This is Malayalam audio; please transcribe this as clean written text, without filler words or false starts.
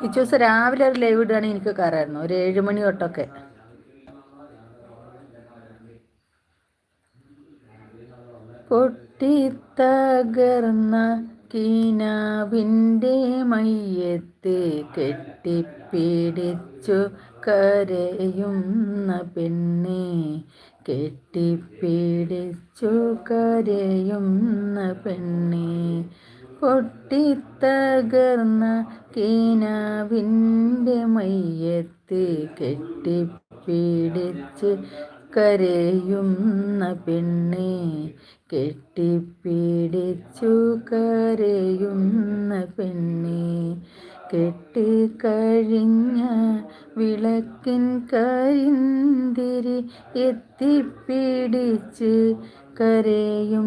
കിച്ചൂസ് രാവിലെ ഒരു ലൈവ് ഇടുകയാണെങ്കിൽ എനിക്ക് കയറായിരുന്നു, ഒരു 7 മണി തൊട്ടൊക്കെ. പൊട്ടിത്തകർന്ന കീനാവിൻ്റെ മയ്യത്ത് കെട്ടിപ്പിടിച്ചു കരയുന്ന പെണ്ണെ, കെട്ടിപ്പിടിച്ചു കരയുന്ന പെണ്ണെ. പൊട്ടിത്തകർന്ന കീനാവിൻ്റെ മയ്യത്ത് കെട്ടിപ്പിടിച്ച് കരയുന്ന പെണ്ണെ, കെട്ടിപ്പിടിച്ചു കരയുന്ന പെണ്ണെ. കെട്ടിക്കഴിഞ്ഞ വിളക്കിൻ കരിന്തിരി എത്തിപ്പിടിച്ച് കരയുന്നതെന്തേ,